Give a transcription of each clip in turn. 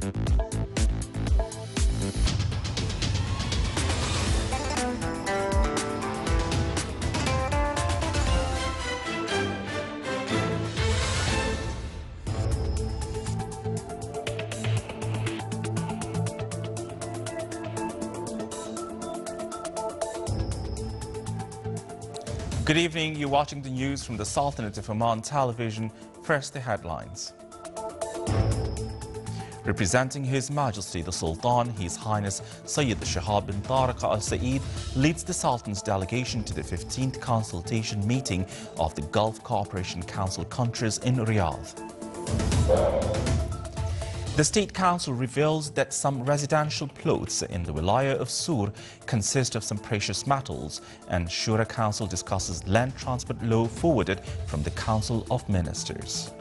Good evening. You're watching the news from the Sultanate of Oman television. First, the headlines. Representing His Majesty the Sultan, His Highness Sayyid Shahab bin Tariq Al Saeed leads the Sultan's delegation to the 15th consultation meeting of the Gulf Cooperation Council countries in Riyadh. The State Council reveals that some residential plots in the Wilaya of Sur consist of some precious metals, and Shura Council discusses land transport law forwarded from the Council of Ministers.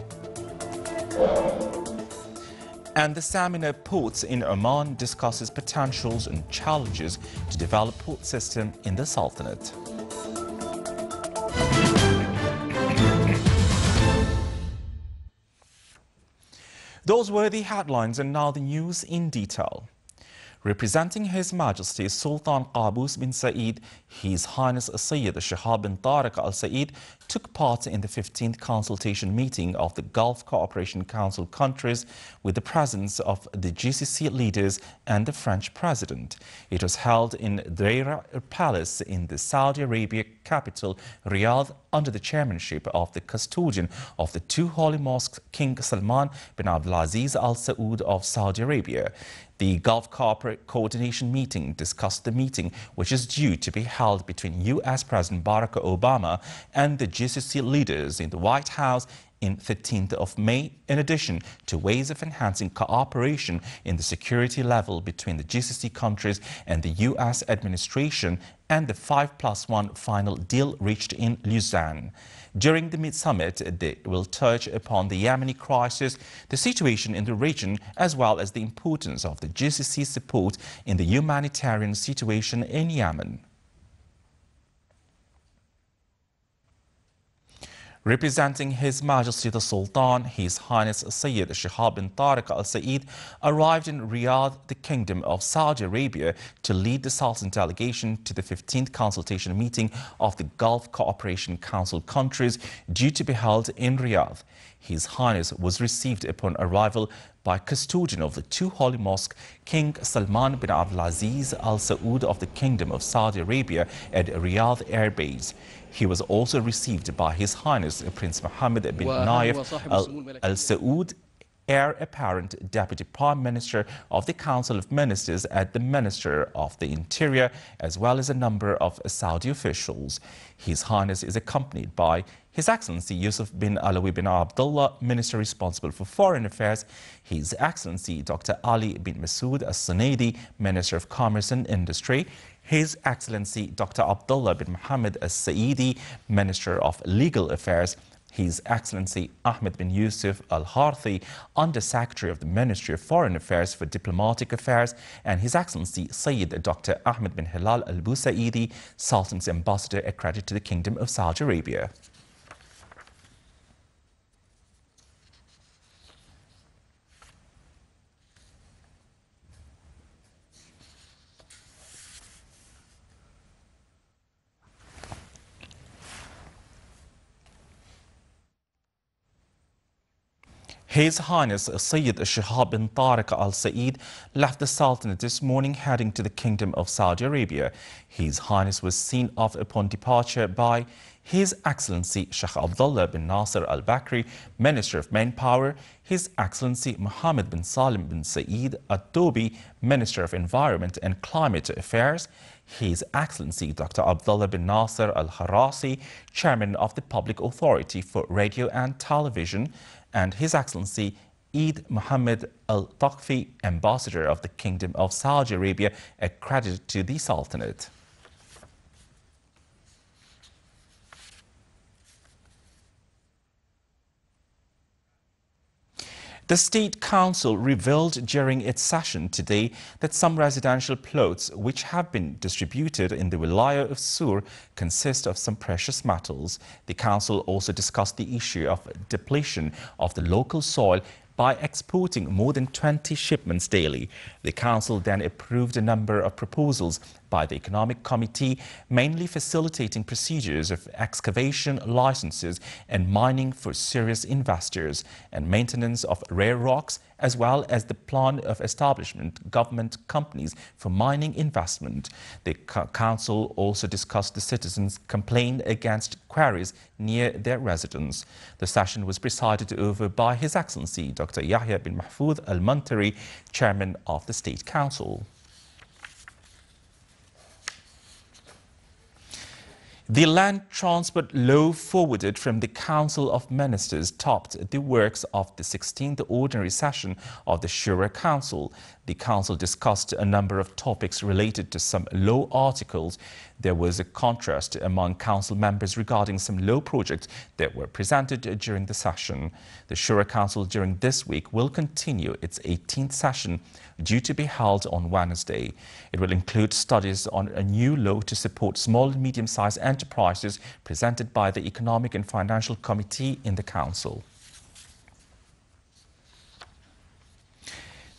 And the Samina Ports in Oman discusses potentials and challenges to develop port system in the Sultanate. Those were the headlines, and now the news in detail. Representing His Majesty Sultan Qaboos bin Saeed, His Highness Sayyid Shahab bin Tariq Al Saeed took part in the 15th consultation meeting of the Gulf Cooperation Council countries with the presence of the GCC leaders and the French President. It was held in Deira Palace in the Saudi Arabia capital, Riyadh, under the chairmanship of the custodian of the two holy mosques, King Salman bin Abdulaziz Al Saud of Saudi Arabia. The Gulf Corporate Coordination Meeting discussed the meeting, which is due to be held between U.S. President Barack Obama and the GCC leaders in the White House in 13th of May, in addition to ways of enhancing cooperation in the security level between the GCC countries and the U.S. administration, and the 5+1 final deal reached in Lausanne. During the mid-summit, they will touch upon the Yemeni crisis, the situation in the region, as well as the importance of the GCC support in the humanitarian situation in Yemen. Representing His Majesty the Sultan, His Highness Sayyid Shahab bin Tariq Al Saeed arrived in Riyadh, the Kingdom of Saudi Arabia, to lead the Sultan delegation to the 15th consultation meeting of the Gulf Cooperation Council countries, due to be held in Riyadh. His Highness was received upon arrival by custodian of the two holy mosques, King Salman bin Abdulaziz Al Saud of the Kingdom of Saudi Arabia at Riyadh Air Base. He was also received by His Highness Prince Mohammed bin Nayef Al Saud, Heir Apparent Deputy Prime Minister of the Council of Ministers, at the Minister of the Interior, as well as a number of Saudi officials. His Highness is accompanied by His Excellency Yusuf bin Alawi bin Abdullah, Minister responsible for Foreign Affairs, His Excellency Dr. Ali bin Masood As-Sunaidi, Minister of Commerce and Industry, His Excellency Dr. Abdullah bin Mohammed As-Saidi, Minister of Legal Affairs, His Excellency Ahmed bin Yusuf Al-Harthi, Under Secretary of the Ministry of Foreign Affairs for Diplomatic Affairs, and His Excellency Sayyid Dr. Ahmed bin Hilal Al-Busaidi, Sultan's Ambassador accredited to the Kingdom of Saudi Arabia. His Highness Sayyid Shahab bin Tariq Al Saeed left the Sultanate this morning, heading to the Kingdom of Saudi Arabia. His Highness was seen off upon departure by His Excellency Sheikh Abdullah bin Nasser Al Bakri, Minister of Manpower, His Excellency Mohammed bin Salim bin Saeed At-Tobi, Minister of Environment and Climate Affairs, His Excellency Dr. Abdullah bin Nasser Al Harasi, Chairman of the Public Authority for Radio and Television, and His Excellency Eid Mohammed Al Taqfi, Ambassador of the Kingdom of Saudi Arabia, accredited to the Sultanate. The State Council revealed during its session today that some residential plots which have been distributed in the Wilaya of Sur consist of some precious metals. The Council also discussed the issue of depletion of the local soil by exporting more than 20 shipments daily. The Council then approved a number of proposals by the Economic Committee, mainly facilitating procedures of excavation licenses and mining for serious investors, and maintenance of rare rocks, as well as the plan of establishment government companies for mining investment. The Council also discussed the citizens' complaint against quarries near their residence. The session was presided over by His Excellency Dr. Yahya bin Mahfoud Al-Mantari, Chairman of the State Council. The land transport law forwarded from the Council of Ministers topped the works of the 16th ordinary session of the Shura Council. The Council discussed a number of topics related to some law articles. There was a contrast among Council members regarding some law projects that were presented during the session. The Shura Council during this week will continue its 18th session, due to be held on Wednesday. It will include studies on a new law to support small and medium-sized enterprises presented by the Economic and Financial Committee in the Council.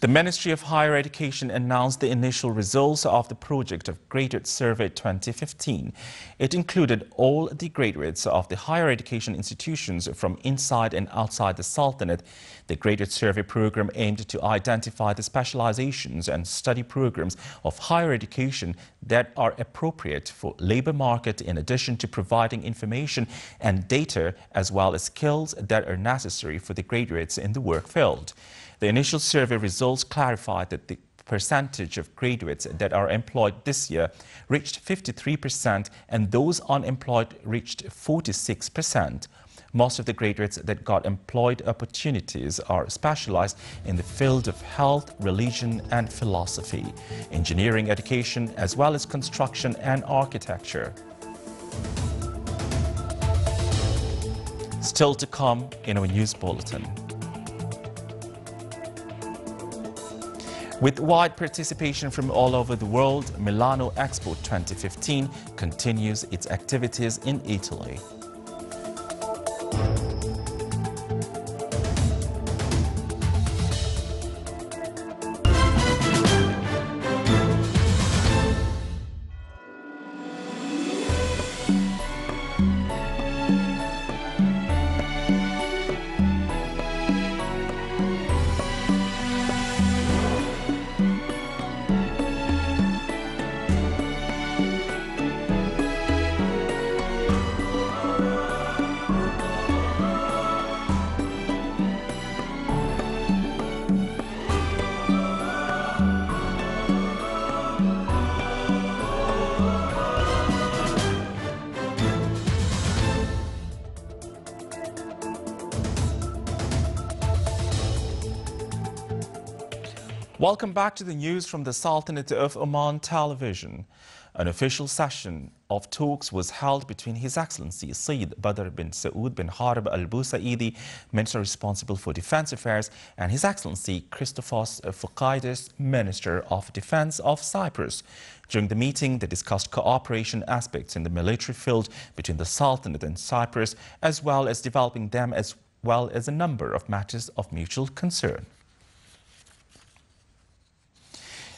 The Ministry of Higher Education announced the initial results of the project of Graduate Survey 2015. It included all the graduates of the higher education institutions from inside and outside the Sultanate. The Graduate Survey program aimed to identify the specializations and study programs of higher education that are appropriate for labor market, in addition to providing information and data as well as skills that are necessary for the graduates in the work field. The initial survey results clarified that the percentage of graduates that are employed this year reached 53% and those unemployed reached 46%. Most of the graduates that got employed opportunities are specialized in the field of health, religion and philosophy, engineering education, as well as construction and architecture. Still to come in our news bulletin. With wide participation from all over the world, Milano Expo 2015 continues its activities in Italy. Welcome back to the news from the Sultanate of Oman Television. An official session of talks was held between His Excellency Sayyid Badr bin Saud bin Harb al-Busaidi, Minister responsible for Defense Affairs, and His Excellency Christophos Fokides, Minister of Defense of Cyprus. During the meeting, they discussed cooperation aspects in the military field between the Sultanate and Cyprus, as well as developing them, as well as a number of matters of mutual concern.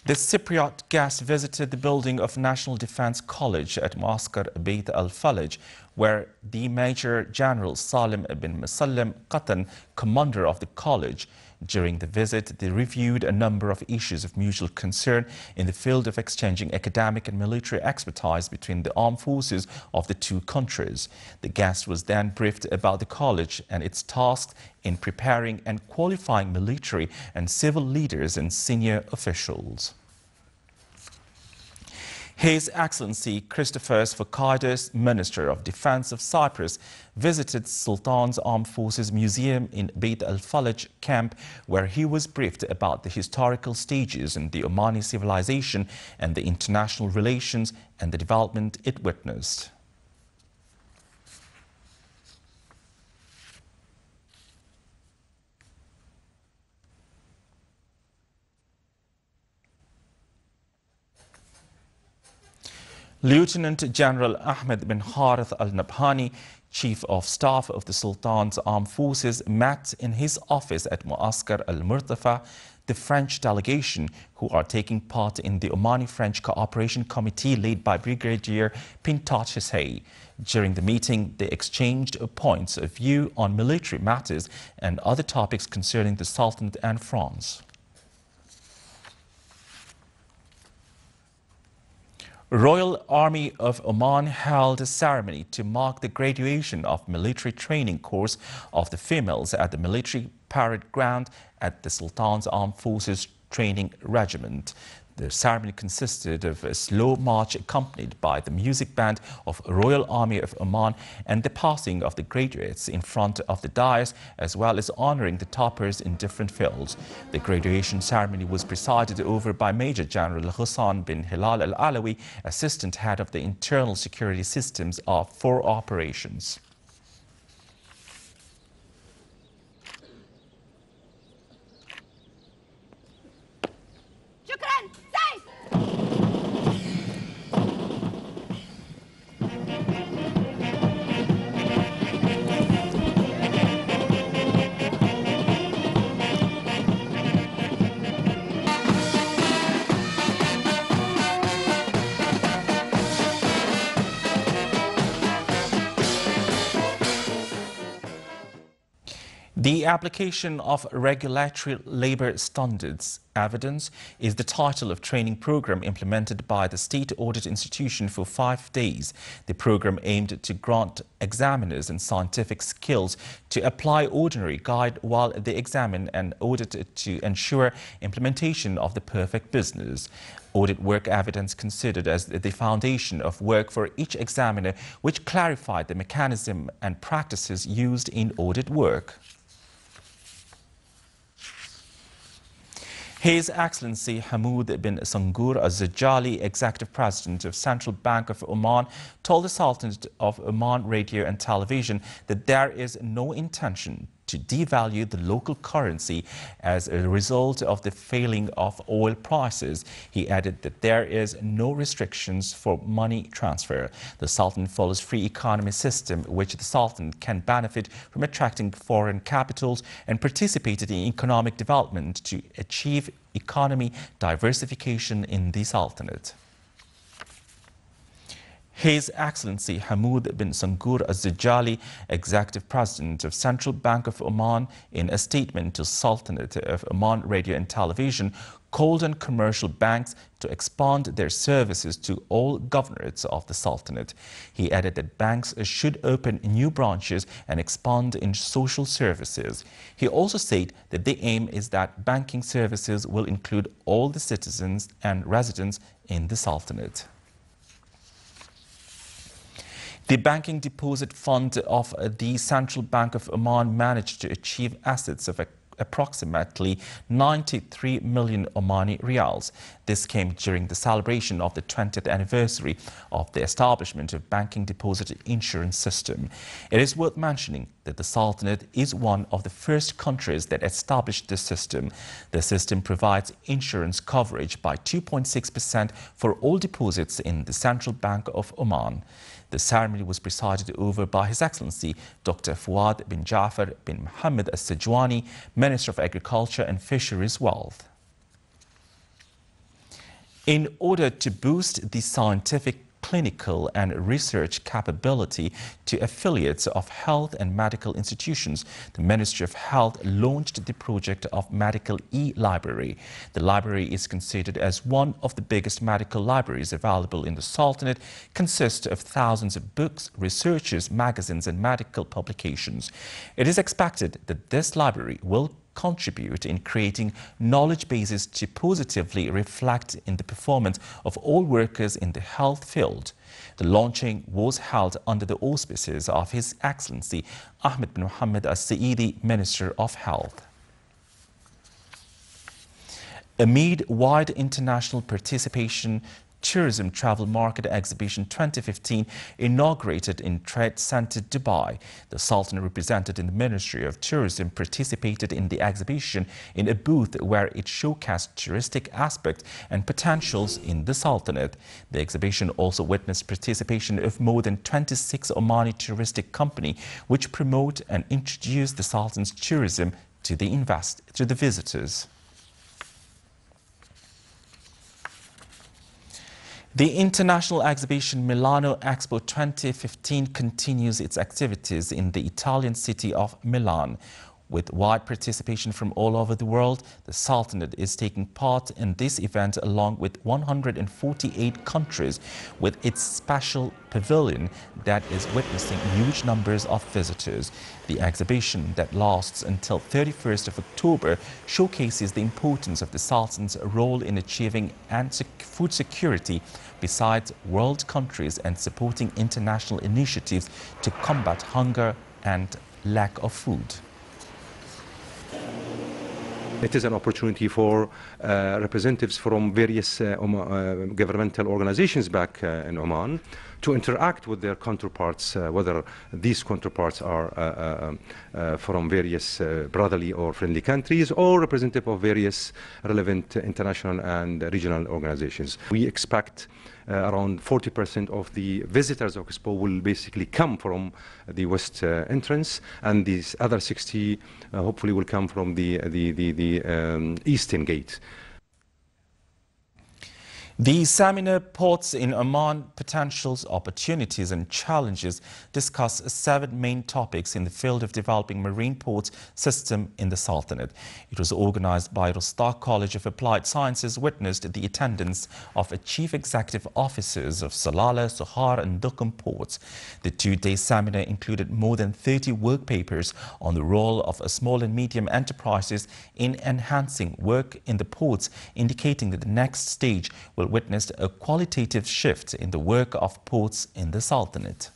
The Cypriot guest visited the building of National Defense College at Muaskar Beit al-Falaj, where the Major General Salim bin Musallam Qatan, commander of the college. During the visit, they reviewed a number of issues of mutual concern in the field of exchanging academic and military expertise between the armed forces of the two countries. The guest was then briefed about the college and its tasks in preparing and qualifying military and civil leaders and senior officials. His Excellency Christophos Fokides, Minister of Defense of Cyprus, visited Sultan's Armed Forces Museum in Beit al-Falaj camp, where he was briefed about the historical stages in the Omani civilization and the international relations and the development it witnessed. Lieutenant General Ahmed bin Harith al-Nabhani, Chief of Staff of the Sultan's Armed Forces, met in his office at Muaskar al-Murtafa the French delegation who are taking part in the Omani-French Cooperation Committee led by Brigadier Pintat Hissei. During the meeting, they exchanged points of view on military matters and other topics concerning the Sultanate and France. Royal Army of Oman held a ceremony to mark the graduation of military training course of the females at the military parade ground at the Sultan's Armed Forces Training Regiment. The ceremony consisted of a slow march accompanied by the music band of Royal Army of Oman and the passing of the graduates in front of the dais, as well as honoring the toppers in different fields. The graduation ceremony was presided over by Major General Hassan bin Hilal Al-Alawi, Assistant Head of the Internal Security Systems for Operations. The application of regulatory labor standards evidence is the title of training program implemented by the State Audit Institution for 5 days. The program aimed to grant examiners and scientific skills to apply ordinary guide while they examine and audit to ensure implementation of the perfect business. Audit work evidence considered as the foundation of work for each examiner, which clarified the mechanism and practices used in audit work. His Excellency Hamoud bin Sangur Al-Zajali, Executive President of Central Bank of Oman, told the Sultanate of Oman Radio and Television that there is no intention to devalue the local currency as a result of the failing of oil prices. He added that there is no restrictions for money transfer. The Sultan follows free economy system, which the Sultan can benefit from attracting foreign capitals and participated in economic development to achieve economy diversification in the Sultanate. His Excellency Hamoud bin Sangur Al-Zajali, Executive President of Central Bank of Oman, in a statement to Sultanate of Oman Radio and Television, called on commercial banks to expand their services to all governorates of the Sultanate. He added that banks should open new branches and expand in social services. He also said that the aim is that banking services will include all the citizens and residents in the Sultanate. The Banking Deposit Fund of the Central Bank of Oman managed to achieve assets of approximately 93 million Omani riyals. This came during the celebration of the 20th anniversary of the establishment of Banking Deposit Insurance System. It is worth mentioning that the Sultanate is one of the first countries that established this system. The system provides insurance coverage by 2.6% for all deposits in the Central Bank of Oman. The ceremony was presided over by His Excellency Dr. Fuad bin Jafar bin Mohammed Al-Sajwani, Minister of Agriculture and Fisheries Wealth. In order to boost the scientific, clinical and research capability to affiliates of health and medical institutions, the Ministry of Health launched the project of Medical E-Library. The library is considered as one of the biggest medical libraries available in the Sultanate, consists of thousands of books, researches, magazines and medical publications. It is expected that this library will contribute in creating knowledge bases to positively reflect in the performance of all workers in the health field. The launching was held under the auspices of His Excellency Ahmed bin Mohammed Al-Saidi, Minister of Health. Amid wide international participation Tourism Travel Market Exhibition 2015 inaugurated in Trade Center, Dubai. The Sultan, represented in the Ministry of Tourism, participated in the exhibition in a booth where it showcased touristic aspects and potentials in the Sultanate. The exhibition also witnessed participation of more than 26 Omani touristic companies which promote and introduce the Sultan's tourism to the visitors. The international exhibition Milano Expo 2015 continues its activities in the Italian city of Milan. With wide participation from all over the world, the Sultanate is taking part in this event along with 148 countries, with its special pavilion that is witnessing huge numbers of visitors. The exhibition that lasts until 31st of October showcases the importance of the Sultan's role in achieving food security besides world countries and supporting international initiatives to combat hunger and lack of food. It is an opportunity for representatives from various governmental organizations back in Oman to interact with their counterparts, whether these counterparts are from various brotherly or friendly countries or representative of various relevant international and regional organizations. We expect around 40% of the visitors of Expo will basically come from the west entrance, and these other 60 hopefully will come from the eastern gate. The seminar Ports in Oman, Potentials, Opportunities and Challenges discuss 7 main topics in the field of developing marine ports system in the Sultanate. It was organized by Rostaq College of Applied Sciences, witnessed the attendance of chief executive officers of Salalah, Sohar and Duqm ports. The 2-day seminar included more than 30 work papers on the role of small and medium enterprises in enhancing work in the ports, indicating that the next stage will witness a qualitative shift in the work of ports in the Sultanate.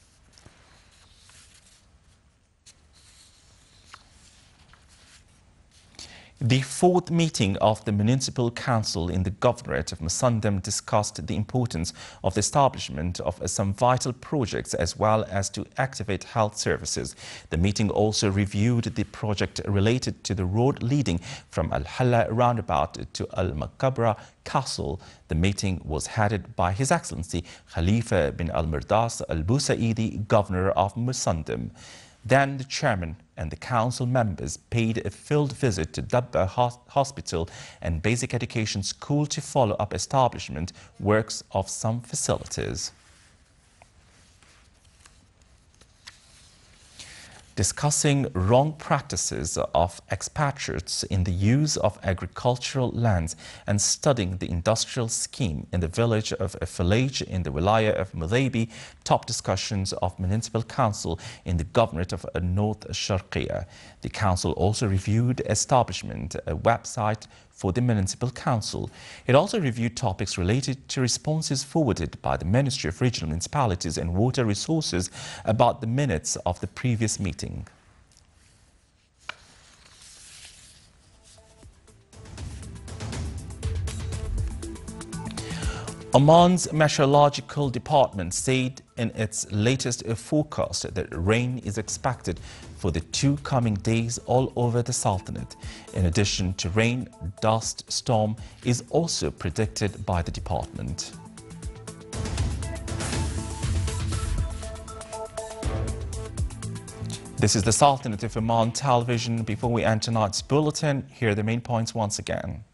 The 4th meeting of the Municipal Council in the Governorate of Musandam discussed the importance of the establishment of some vital projects as well as to activate health services. The meeting also reviewed the project related to the road leading from Al-Halla roundabout to Al-Makabra Castle. The meeting was headed by His Excellency Khalifa bin Al-Mirdas Al-Busaidi, Governor of Musandam. Then the chairman and the council members paid a field visit to Dabba Hospital and Basic Education School to follow up establishment works of some facilities. Discussing wrong practices of expatriates in the use of agricultural lands and studying the industrial scheme in the village of Falaj in the Wilaya of Mudaybi, top discussions of Municipal Council in the Governorate of North Sharqiya. The council also reviewed establishment a website for the Municipal Council. It also reviewed topics related to responses forwarded by the Ministry of Regional Municipalities and Water Resources about the minutes of the previous meeting. Oman's Meteorological Department said in its latest forecast that rain is expected for the 2 coming days all over the Sultanate. In addition to rain, dust storm is also predicted by the department. This is the Sultanate of Oman television. Before we end tonight's bulletin, here are the main points once again.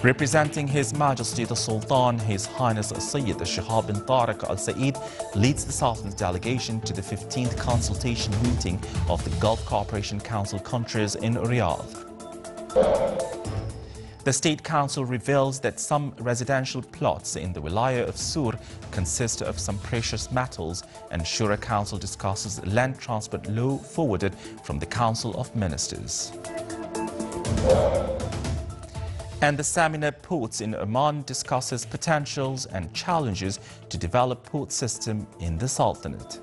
Representing His Majesty the Sultan, His Highness Sayyid Shihab bin Tariq Al Said leads the Sultan's delegation to the 15th consultation meeting of the Gulf Cooperation Council countries in Riyadh. The State Council reveals that some residential plots in the Wilaya of Sur consist of some precious metals, and Shura Council discusses land transport law forwarded from the Council of Ministers. And the seminar Ports in Oman discusses potentials and challenges to develop port system in the Sultanate.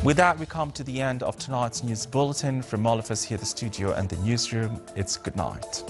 With that, we come to the end of tonight's news bulletin. From all of us here at the studio and the newsroom, it's good night.